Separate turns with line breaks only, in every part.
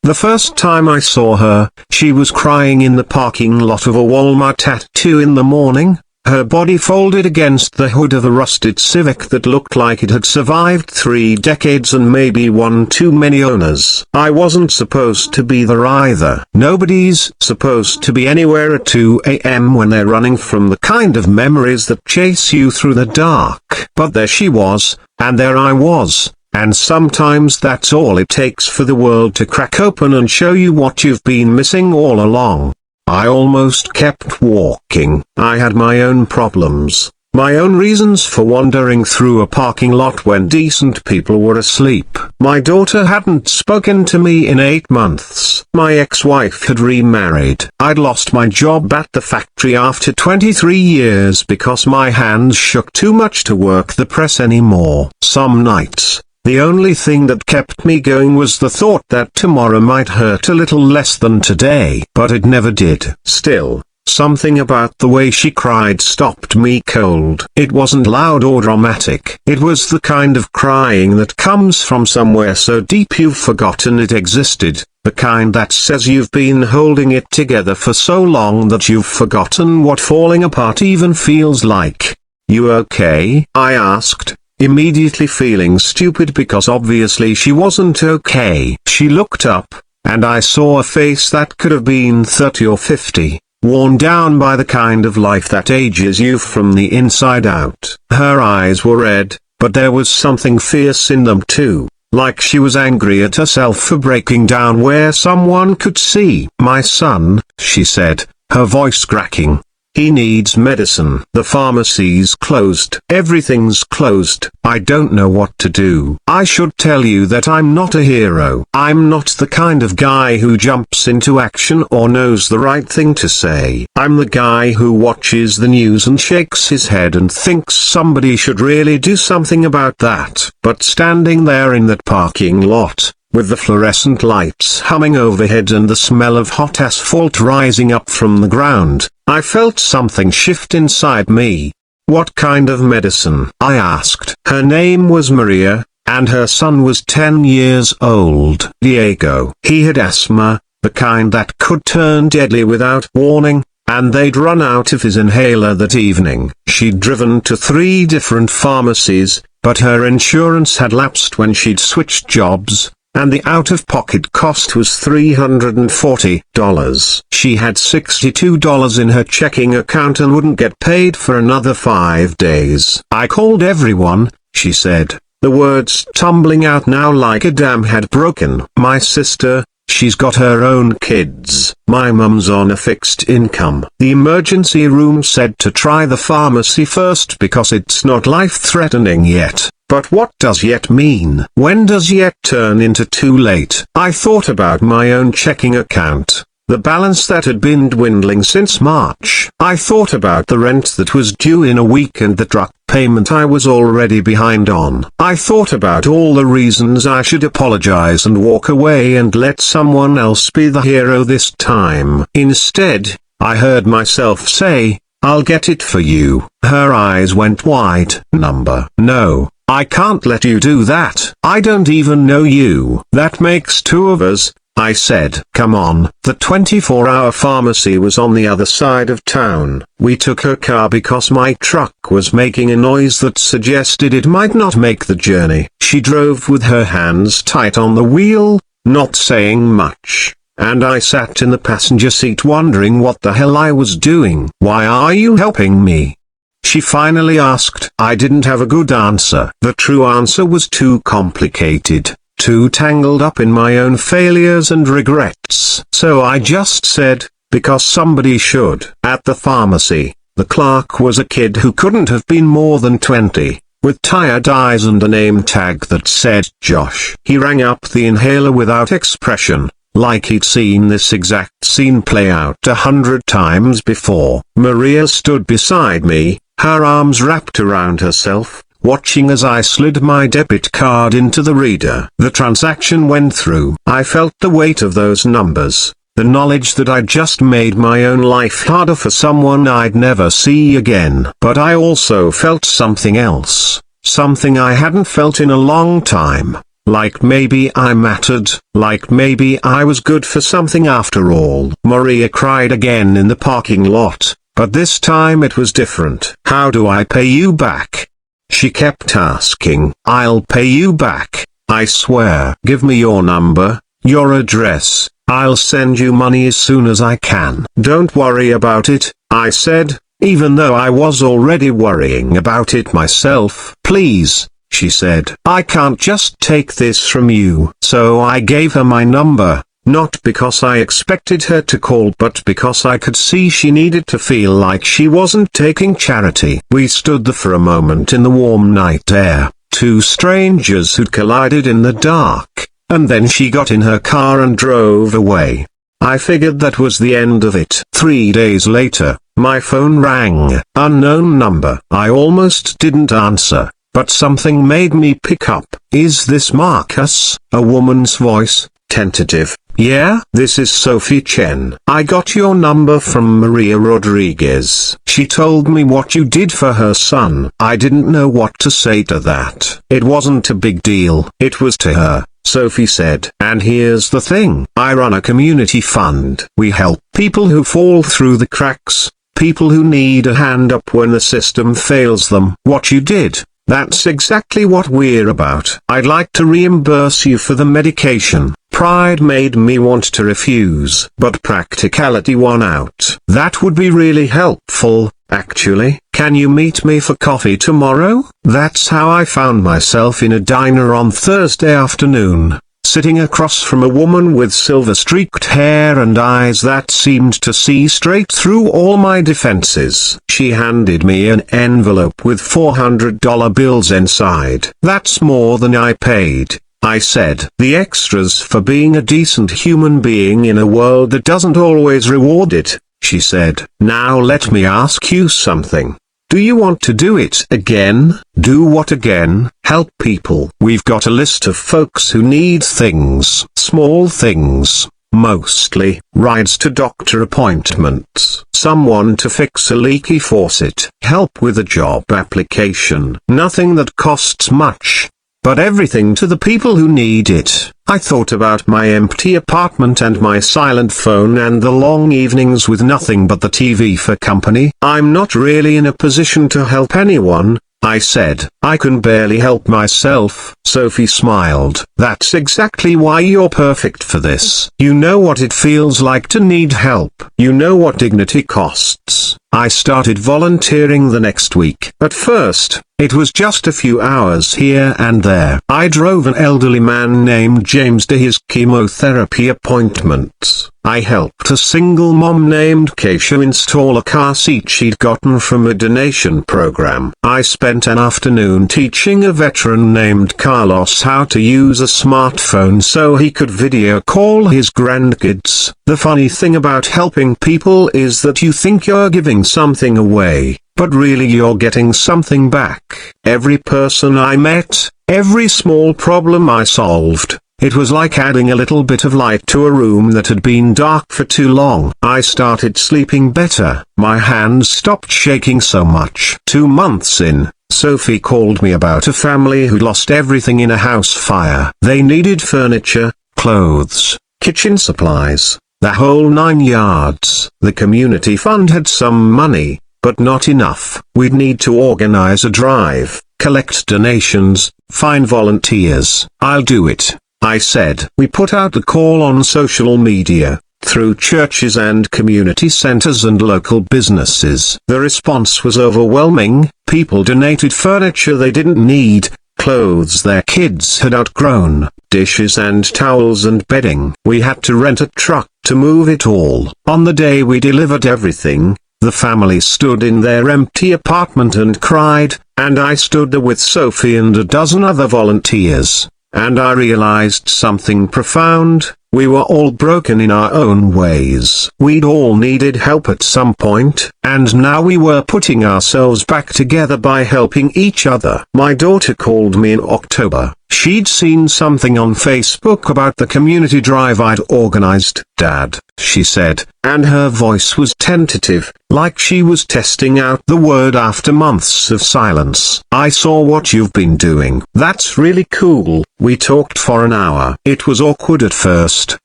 The first time I saw her, she was crying in the parking lot of a Walmart at 2 in the morning, her body folded against the hood of a rusted Civic that looked like it had survived 3 decades and maybe one too many owners. I wasn't supposed to be there either. Nobody's supposed to be anywhere at 2 a.m. when they're running from the kind of memories that chase you through the dark. But there she was, and there I was. And sometimes that's all it takes for the world to crack open and show you what you've been missing all along. I almost kept walking. I had my own problems, my own reasons for wandering through a parking lot when decent people were asleep. My daughter hadn't spoken to me in 8 months. My ex-wife had remarried. I'd lost my job at the factory after 23 years because my hands shook too much to work the press anymore. Some nights, the only thing that kept me going was the thought that tomorrow might hurt a little less than today. But it never did. Still, something about the way she cried stopped me cold. It wasn't loud or dramatic. It was the kind of crying that comes from somewhere so deep you've forgotten it existed. The kind that says you've been holding it together for so long that you've forgotten what falling apart even feels like. "You okay?" I asked, immediately feeling stupid because obviously she wasn't okay. She looked up, and I saw a face that could have been 30 or 50, worn down by the kind of life that ages you from the inside out. Her eyes were red, but there was something fierce in them too, like she was angry at herself for breaking down where someone could see. "My son," she said, her voice cracking. "He needs medicine. The pharmacy's closed. Everything's closed. I don't know what to do." I should tell you that I'm not a hero. I'm not the kind of guy who jumps into action or knows the right thing to say. I'm the guy who watches the news and shakes his head and thinks somebody should really do something about that. But standing there in that parking lot, with the fluorescent lights humming overhead and the smell of hot asphalt rising up from the ground, I felt something shift inside me. "What kind of medicine?" I asked. Her name was Maria, and her son was 10 years old. Diego. He had asthma, the kind that could turn deadly without warning, and they'd run out of his inhaler that evening. She'd driven to 3 different pharmacies, but her insurance had lapsed when she'd switched jobs, and the out-of-pocket cost was $340. She had $62 in her checking account and wouldn't get paid for another 5 days. "I called everyone," she said, the words tumbling out now like a dam had broken. "My sister, she's got her own kids. My mum's on a fixed income. The emergency room said to try the pharmacy first because it's not life-threatening yet." But what does yet mean? When does yet turn into too late? I thought about my own checking account, the balance that had been dwindling since March. I thought about the rent that was due in a week and the truck payment I was already behind on. I thought about all the reasons I should apologize and walk away and let someone else be the hero this time. Instead, I heard myself say, "I'll get it for you." Her eyes went wide. "No. I can't let you do that. I don't even know you." "That makes 2 of us," I said. "Come on." The 24-hour pharmacy was on the other side of town. We took her car because my truck was making a noise that suggested it might not make the journey. She drove with her hands tight on the wheel, not saying much, and I sat in the passenger seat wondering what the hell I was doing. "Why are you helping me?" she finally asked. I didn't have a good answer. The true answer was too complicated, too tangled up in my own failures and regrets. So I just said, "Because somebody should." At the pharmacy, the clerk was a kid who couldn't have been more than 20, with tired eyes and a name tag that said Josh. He rang up the inhaler without expression, like he'd seen this exact scene play out 100 times before. Maria stood beside me, her arms wrapped around herself, watching as I slid my debit card into the reader. The transaction went through. I felt the weight of those numbers, the knowledge that I'd just made my own life harder for someone I'd never see again. But I also felt something else, something I hadn't felt in a long time, like maybe I mattered, like maybe I was good for something after all. Maria cried again in the parking lot, but this time it was different. How do I pay you back? She kept asking. I'll pay you back, I swear. Give me your number, your address, I'll send you money as soon as I can. Don't worry about it, I said, even though I was already worrying about it myself. Please, she said. I can't just take this from you. So I gave her my number, not because I expected her to call but because I could see she needed to feel like she wasn't taking charity. We stood there for a moment in the warm night air, two strangers who'd collided in the dark, and then she got in her car and drove away. I figured that was the end of it. 3 days later, my phone rang. Unknown number. I almost didn't answer, but something made me pick up. Is this Marcus? A woman's voice, tentative. Yeah, this is Sophie Chen. I got your number from Maria Rodriguez. She told me what you did for her son. I didn't know what to say to that. It wasn't a big deal. It was to her, Sophie said. And here's the thing. I run a community fund. We help people who fall through the cracks, people who need a hand up when the system fails them. What you did, that's exactly what we're about. I'd like to reimburse you for the medication. Pride made me want to refuse, but practicality won out. That would be really helpful, actually. Can you meet me for coffee tomorrow? That's how I found myself in a diner on Thursday afternoon, sitting across from a woman with silver-streaked hair and eyes that seemed to see straight through all my defenses. She handed me an envelope with $400 bills inside. That's more than I paid, I said. The extras for being a decent human being in a world that doesn't always reward it, she said. Now let me ask you something. Do you want to do it again? Do what again? Help people. We've got a list of folks who need things. Small things, mostly. Rides to doctor appointments. Someone to fix a leaky faucet. Help with a job application. Nothing that costs much, but everything to the people who need it. I thought about my empty apartment and my silent phone and the long evenings with nothing but the TV for company. I'm not really in a position to help anyone, I said. I can barely help myself. Sophie smiled. That's exactly why you're perfect for this. You know what it feels like to need help. You know what dignity costs. I started volunteering the next week. At first, it was just a few hours here and there. I drove an elderly man named James to his chemotherapy appointments. I helped a single mom named Keisha install a car seat she'd gotten from a donation program. I spent an afternoon teaching a veteran named Carlos how to use a smartphone so he could video call his grandkids. The funny thing about helping people is that you think you're giving something away, but really you're getting something back. Every person I met, every small problem I solved, it was like adding a little bit of light to a room that had been dark for too long. I started sleeping better. My hands stopped shaking so much. 2 months in, Sophie called me about a family who lost everything in a house fire. They needed furniture, clothes, kitchen supplies, the whole 9 yards. The community fund had some money, but not enough. We'd need to organize a drive, collect donations, find volunteers. I'll do it, I said. We put out the call on social media, through churches and community centers and local businesses. The response was overwhelming. People donated furniture they didn't need, clothes their kids had outgrown, dishes and towels and bedding. We had to rent a truck to move it all. On the day we delivered everything, the family stood in their empty apartment and cried, and I stood there with Sophie and a dozen other volunteers. And I realized something profound. We were all broken in our own ways. We'd all needed help at some point, and now we were putting ourselves back together by helping each other. My daughter called me in October. She'd seen something on Facebook about the community drive I'd organized. "Dad," she said, and her voice was tentative, like she was testing out the word after months of silence. "I saw what you've been doing. That's really cool." We talked for an hour. It was awkward at first,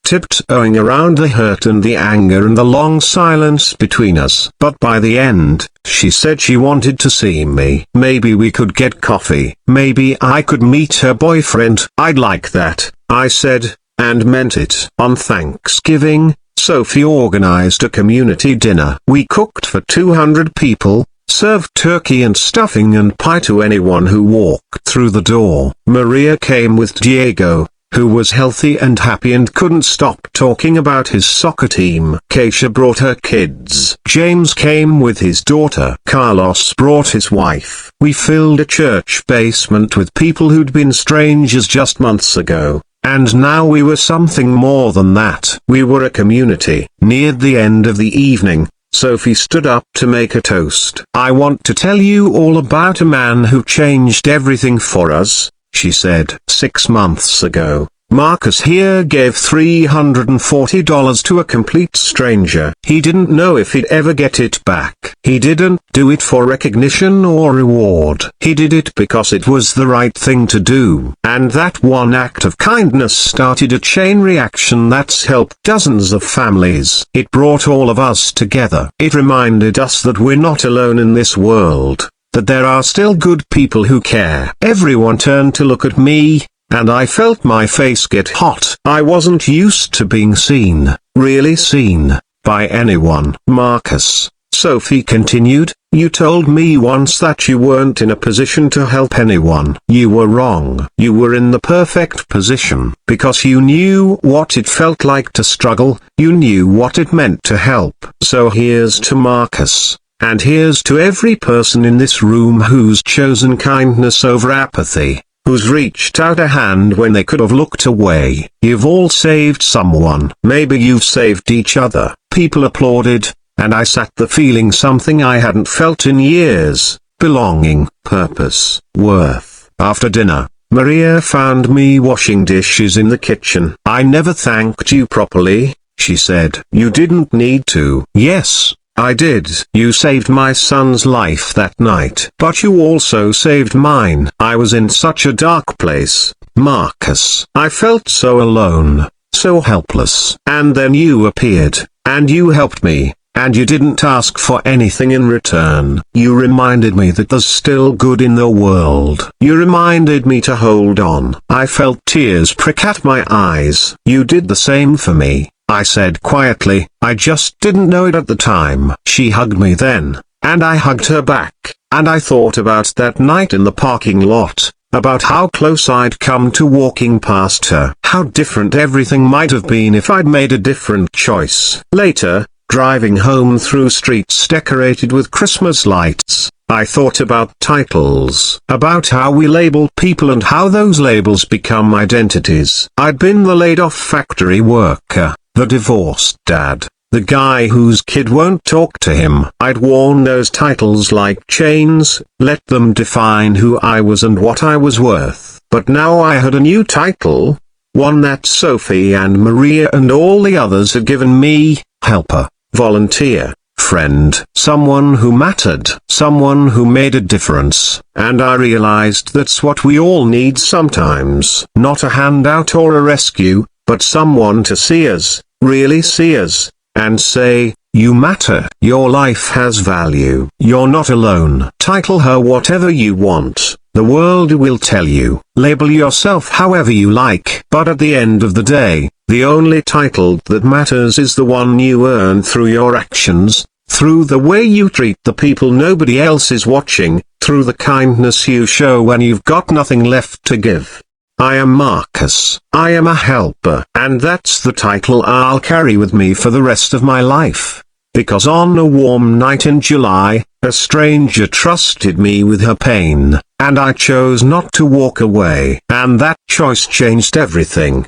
tiptoeing around the hurt and the anger and the long silence between us. But by the end, she said she wanted to see me. Maybe we could get coffee. Maybe I could meet her boyfriend. "I'd like that," I said, and meant it. On Thanksgiving, Sophie organized a community dinner. We cooked for 200 people, served turkey and stuffing and pie to anyone who walked through the door. Maria came with Diego, who was healthy and happy and couldn't stop talking about his soccer team. Keisha brought her kids. James came with his daughter. Carlos brought his wife. We filled a church basement with people who'd been strangers just months ago, and now we were something more than that. We were a community. Near the end of the evening, Sophie stood up to make a toast. "I want to tell you all about a man who changed everything for us," she said. 6 months ago, Marcus here gave $340 to a complete stranger. He didn't know if he'd ever get it back. He didn't do it for recognition or reward. He did it because it was the right thing to do. And that one act of kindness started a chain reaction that's helped dozens of families. It brought all of us together. It reminded us that we're not alone in this world, that there are still good people who care. Everyone turned to look at me, and I felt my face get hot. I wasn't used to being seen, really seen, by anyone. "Marcus," Sophie continued, "you told me once that you weren't in a position to help anyone. You were wrong. You were in the perfect position, because you knew what it felt like to struggle, you knew what it meant to help. So here's to Marcus. And here's to every person in this room who's chosen kindness over apathy, who's reached out a hand when they could have looked away. You've all saved someone. Maybe you've saved each other." People applauded, and I sat there feeling something I hadn't felt in years: belonging, purpose, worth. After dinner, Maria found me washing dishes in the kitchen. "I never thanked you properly," she said. "You didn't need to." "Yes, I did. You saved my son's life that night. But you also saved mine. I was in such a dark place, Marcus. I felt so alone, so helpless. And then you appeared, and you helped me, and you didn't ask for anything in return. You reminded me that there's still good in the world. You reminded me to hold on." I felt tears prick at my eyes. "You did the same for me," I said quietly. "I just didn't know it at the time." She hugged me then, and I hugged her back, and I thought about that night in the parking lot, about how close I'd come to walking past her, how different everything might have been if I'd made a different choice. Later, driving home through streets decorated with Christmas lights, I thought about titles, about how we label people and how those labels become identities. I'd been the laid-off factory worker, the divorced dad, the guy whose kid won't talk to him. I'd worn those titles like chains, let them define who I was and what I was worth. But now I had a new title, one that Sophie and Maria and all the others had given me: helper, volunteer, friend, someone who mattered, someone who made a difference. And I realized that's what we all need sometimes. Not a handout or a rescue, but someone to see us, really see us, and say, "You matter. Your life has value. You're not alone." Title her whatever you want. The world will tell you. Label yourself however you like. But at the end of the day, the only title that matters is the one you earn through your actions, through the way you treat the people nobody else is watching, through the kindness you show when you've got nothing left to give. I am Marcus. I am a helper. And that's the title I'll carry with me for the rest of my life. Because on a warm night in July, a stranger trusted me with her pain, and I chose not to walk away. And that choice changed everything.